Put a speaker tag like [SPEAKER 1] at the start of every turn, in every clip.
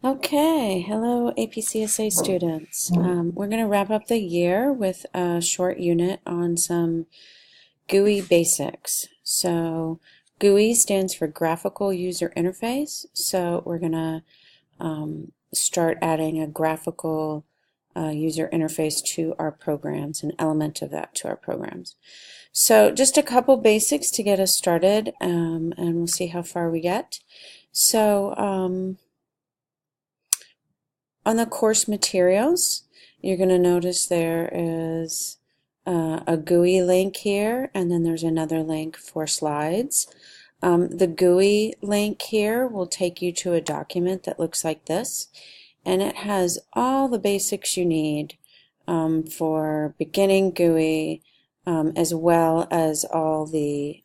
[SPEAKER 1] Okay, hello APCSA students. We're going to wrap up the year with a short unit on some GUI Basics. So GUI stands for Graphical User Interface. So we're going to start adding a graphical user interface to our programs, an element of that to our programs. So just a couple basics to get us started, and we'll see how far we get. So on the course materials, you're going to notice there is a GUI link here, and then there's another link for slides. The GUI link here will take you to a document that looks like this, and it has all the basics you need for beginning GUI, as well as all the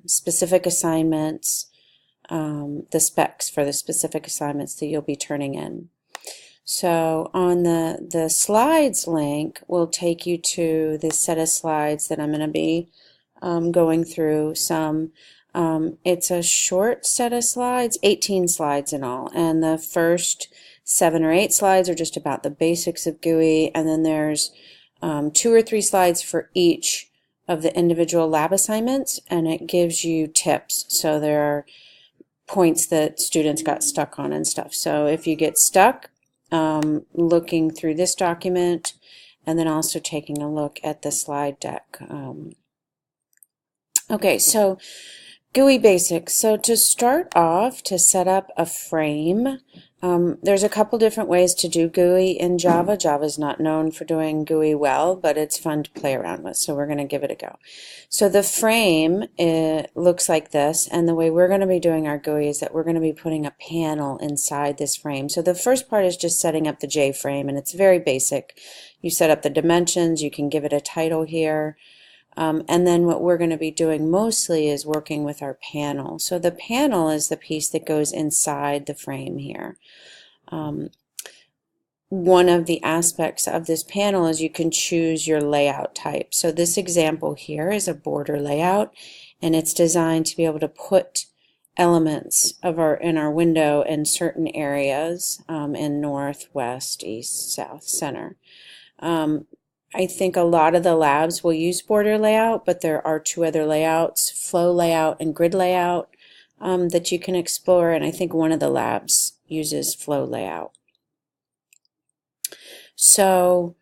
[SPEAKER 1] specific assignments, the specs for the specific assignments that you'll be turning in. So on the slides link will take you to the set of slides that I'm going to be going through some. It's a short set of slides, 18 slides in all, and the first 7 or 8 slides are just about the basics of GUI, and then there's 2 or 3 slides for each of the individual lab assignments, and it gives you tips. So there are points that students got stuck on and stuff. So if you get stuck, looking through this document and then also taking a look at the slide deck. Okay, so GUI Basics. So to start off, to set up a frame, there's a couple different ways to do GUI in Java. Java is not known for doing GUI well, but it's fun to play around with, so we're going to give it a go. So the frame, it looks like this, and the way we're going to be doing our GUI is that we're going to be putting a panel inside this frame. So the first part is just setting up the J-frame, and it's very basic. You set up the dimensions, you can give it a title here. And then what we're going to be doing mostly is working with our panel. So the panel is the piece that goes inside the frame here. One of the aspects of this panel is you can choose your layout type. So this example here is a border layout, and it's designed to be able to put elements of in our window in certain areas in north, west, east, south, center. I think a lot of the labs will use border layout, but there are 2 other layouts, flow layout and grid layout, that you can explore, and I think one of the labs uses flow layout. So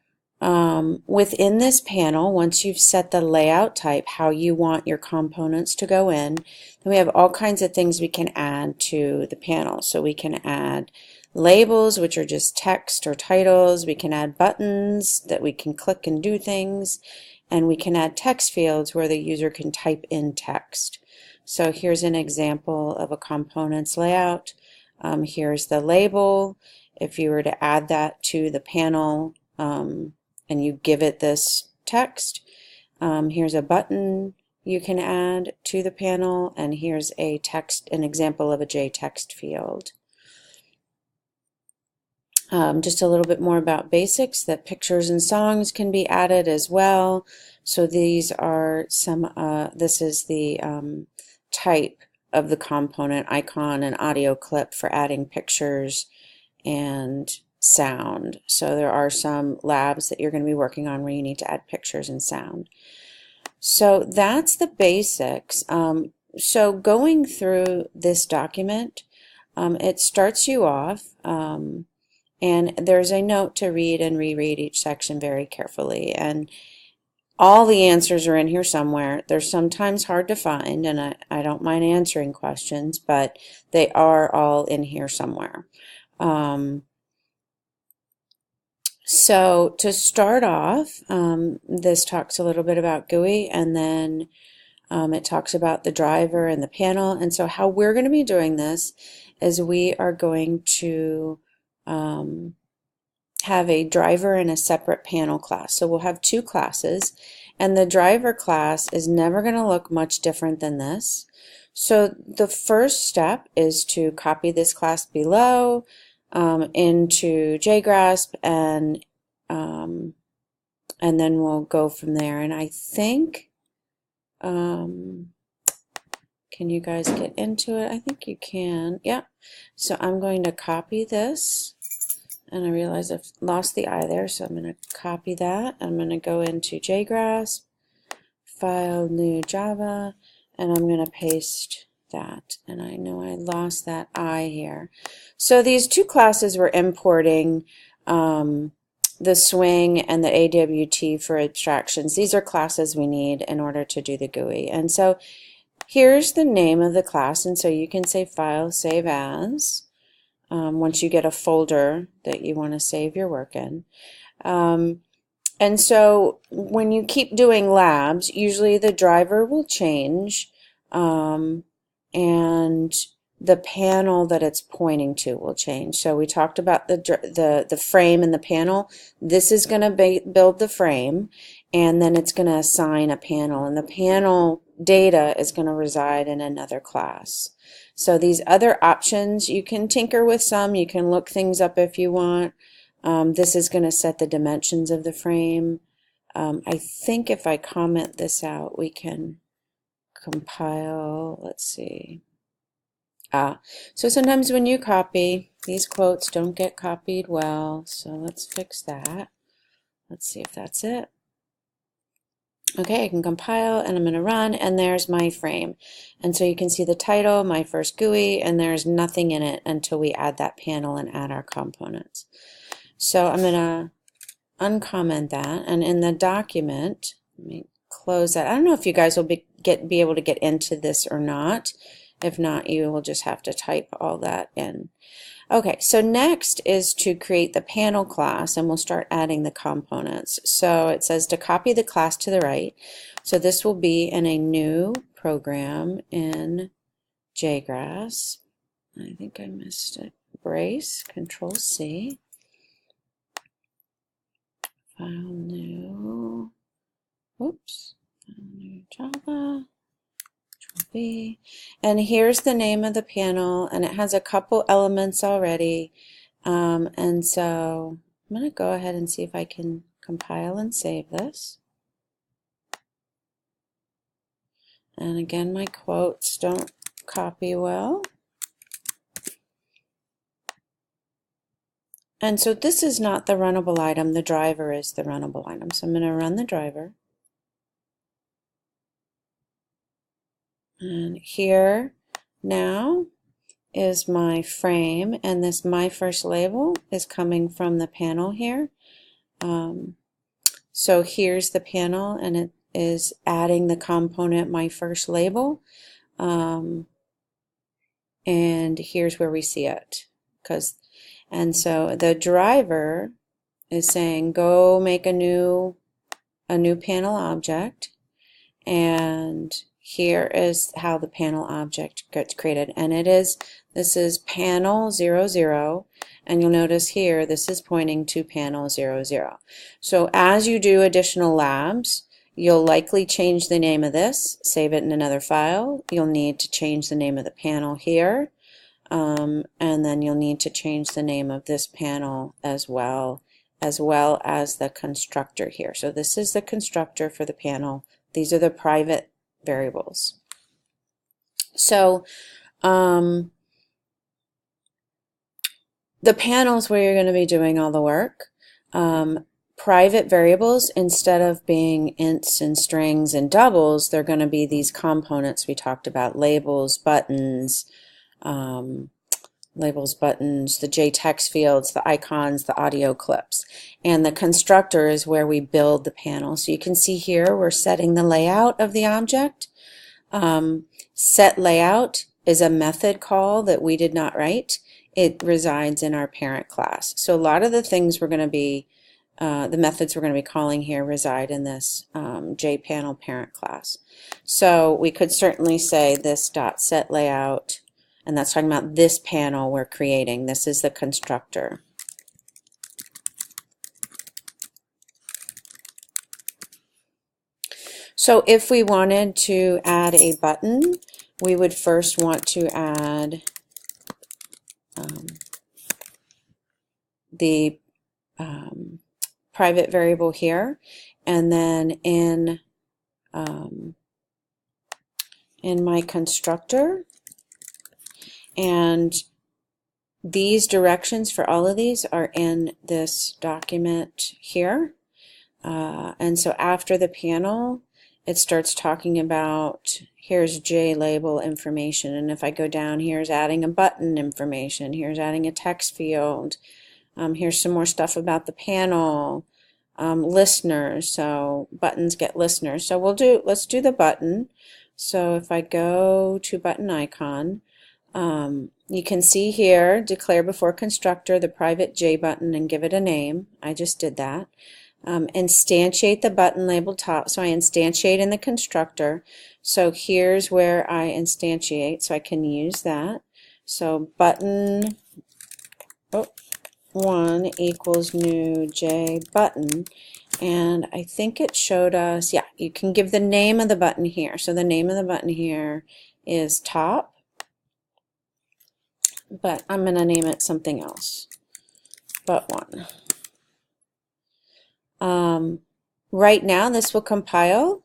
[SPEAKER 1] within this panel, once you've set the layout type, how you want your components to go in, then we have all kinds of things we can add to the panel. So we can add labels, which are just text or titles. We can add buttons that we can click and do things, and we can add text fields where the user can type in text. So here's an example of a component's layout. Here's the label. If you were to add that to the panel and you give it this text, here's a button you can add to the panel, and here's a text, an example of a JText field. Just a little bit more about basics, that pictures and songs can be added as well. So these are some, this is the type of the component, icon and audio clip for adding pictures and sound. So there are some labs that you're going to be working on where you need to add pictures and sound. So that's the basics. So going through this document, it starts you off, and there's a note to read and reread each section very carefully. And all the answers are in here somewhere. They're sometimes hard to find, and I don't mind answering questions, but they are all in here somewhere. So to start off, this talks a little bit about GUI, and then it talks about the driver and the panel. And so how we're going to be doing this is we are going to have a driver and a separate panel class. So we'll have 2 classes, and the driver class is never going to look much different than this. So the first step is to copy this class below into JGrasp, and then we'll go from there. And I think, can Can you guys get into it? I think you can. Yeah. So I'm going to copy this. And I realize I've lost the I there, so I'm going to copy that. I'm going to go into JGrasp, File, New Java, and I'm going to paste that. And I know I lost that I here. So these two classes were importing the swing and the AWT for abstractions. These are classes we need in order to do the GUI. And so here's the name of the class, and so you can say File, Save As, once you get a folder that you want to save your work in. And so when you keep doing labs, usually the driver will change, and the panel that it's pointing to will change. So we talked about the frame and the panel. This is going to build the frame, and then it's going to assign a panel, and the panel data is going to reside in another class. So these other options, you can tinker with some, you can look things up if you want. This is going to set the dimensions of the frame. I think if I comment this out, we can compile. Let's see. So sometimes when you copy, these quotes don't get copied well, so let's fix that. Let's see if that's it. Okay, I can compile, and I'm going to run, and there's my frame. And so you can see the title, my first GUI, and there's nothing in it until we add that panel and add our components. So I'm going to uncomment that, and in the document, let me close that. I don't know if you guys will be able to get into this or not. If not, you will just have to type all that in. Okay, so next is to create the panel class, and we'll start adding the components. So it says to copy the class to the right. So this will be in a new program in JGrasp. I think I missed it. Brace, Control C. File new. Oops. File new Java. B. And here's the name of the panel, and it has a couple elements already, and so I'm going to go ahead and see if I can compile and save this. And again, my quotes don't copy well. And so this is not the runnable item, the driver is the runnable item. So I'm going to run the driver. And here now is my frame, and this my first label is coming from the panel here. So here's the panel, and it is adding the component my first label, and here's where we see it. And so the driver is saying go make a new panel object, and here is how the panel object gets created, and this is panel 00, and you'll notice here this is pointing to panel 00. So as you do additional labs, you'll likely change the name of this, save it in another file. You'll need to change the name of the panel here, and then you'll need to change the name of this panel as well as the constructor here. So this is the constructor for the panel. These are the private variables. So the panels where you're going to be doing all the work. Private variables, instead of being ints and strings and doubles, they're going to be these components we talked about: labels, buttons, the JText fields, the icons, the audio clips. And the constructor is where we build the panel. So you can see here we're setting the layout of the object. Set layout is a method call that we did not write. It resides in our parent class. So a lot of the things we're going to be, the methods we're going to be calling here reside in this JPanel parent class. So we could certainly say this dot set layout, and that's talking about this panel we're creating. This is the constructor. So if we wanted to add a button, we would first want to add the private variable here, and then in in my constructor, and these directions for all of these are in this document here. And so after the panel, it starts talking about, here's JLabel information, and if I go down, here's adding a button information, here's adding a text field, here's some more stuff about the panel, listeners, so buttons get listeners. So let's do the button. So if I go to button icon, you can see here, declare before constructor the private J button and give it a name. I just did that. Instantiate the button labeled top. So I instantiate in the constructor. So here's where I instantiate, so I can use that. So button 1 equals new J button. And I think it showed us, yeah, you can give the name of the button here. So the name of the button here is top, but I'm going to name it something else, but 1. Right now this will compile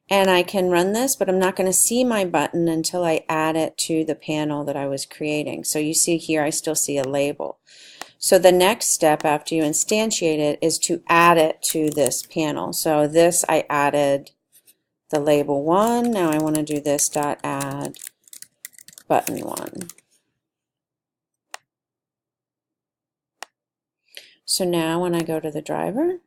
[SPEAKER 1] and I can run this, but I'm not going to see my button until I add it to the panel that I was creating. So you see here I still see a label. So the next step after you instantiate it is to add it to this panel. So this I added the label 1. Now I want to do this dot add button 1. So now when I go to the driver,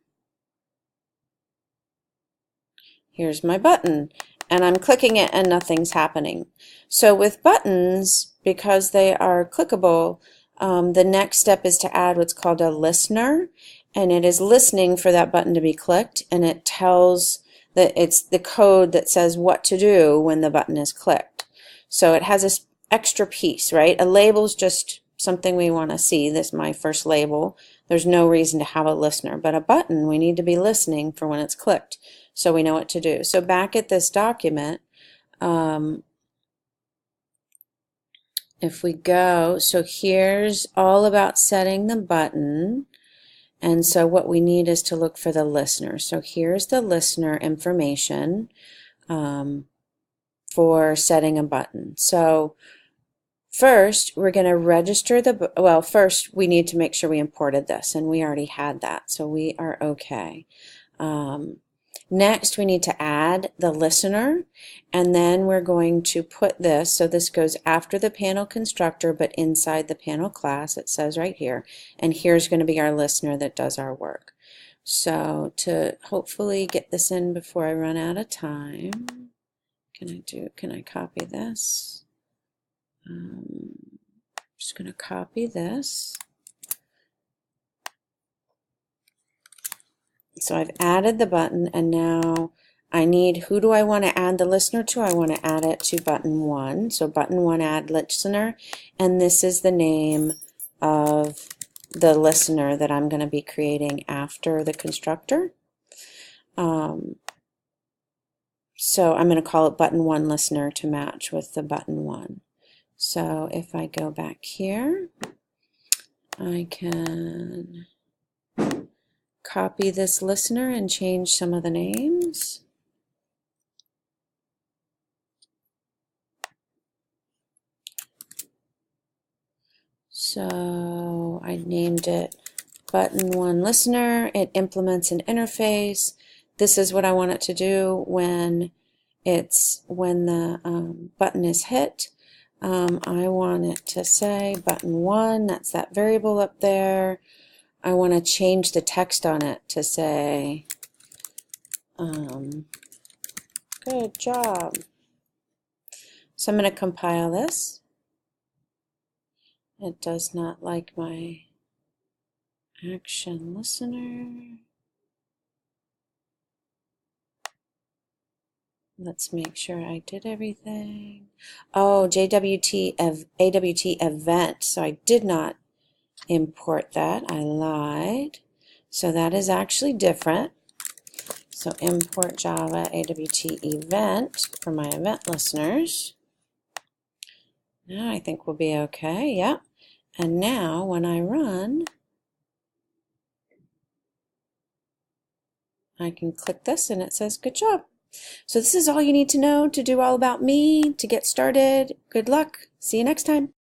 [SPEAKER 1] here's my button, and I'm clicking it and nothing's happening. So with buttons, because they are clickable, the next step is to add what's called a listener, and it is listening for that button to be clicked, and it tells that it's the code that says what to do when the button is clicked. So it has this extra piece, right? A label is just something we want to see. This is my first label. There's no reason to have a listener, but a button, we need to be listening for when it's clicked, so we know what to do. So back at this document, if we go, so here's all about setting the button, and so what we need is to look for the listener. So here's the listener information for setting a button. So first, we're going to register the, well, first we need to make sure we imported this, and we already had that, so we are okay. Next, we need to add the listener, and then we're going to put this, so this goes after the panel constructor, but inside the panel class, it says right here, and here's going to be our listener that does our work. So to hopefully get this in before I run out of time, can I copy this? I'm just going to copy this. So I've added the button, and now I need, who do I want to add the listener to? I want to add it to button 1. So button 1 add listener, and this is the name of the listener that I'm going to be creating after the constructor. So I'm going to call it button 1 listener to match with the button 1. So if I go back here, I can copy this listener and change some of the names. So I named it button 1 listener. It implements an interface. This is what I want it to do when the button is hit. I want it to say button 1, that's that variable up there. I want to change the text on it to say, good job. So I'm going to compile this. It does not like my action listener. Let's make sure I did everything. Oh, AWT event. So I did not import that. I lied. So that is actually different. So import Java AWT event for my event listeners. Now I think we'll be okay. Yep. And now when I run, I can click this and it says good job. So this is all you need to know to do all about me, to get started. Good luck. See you next time.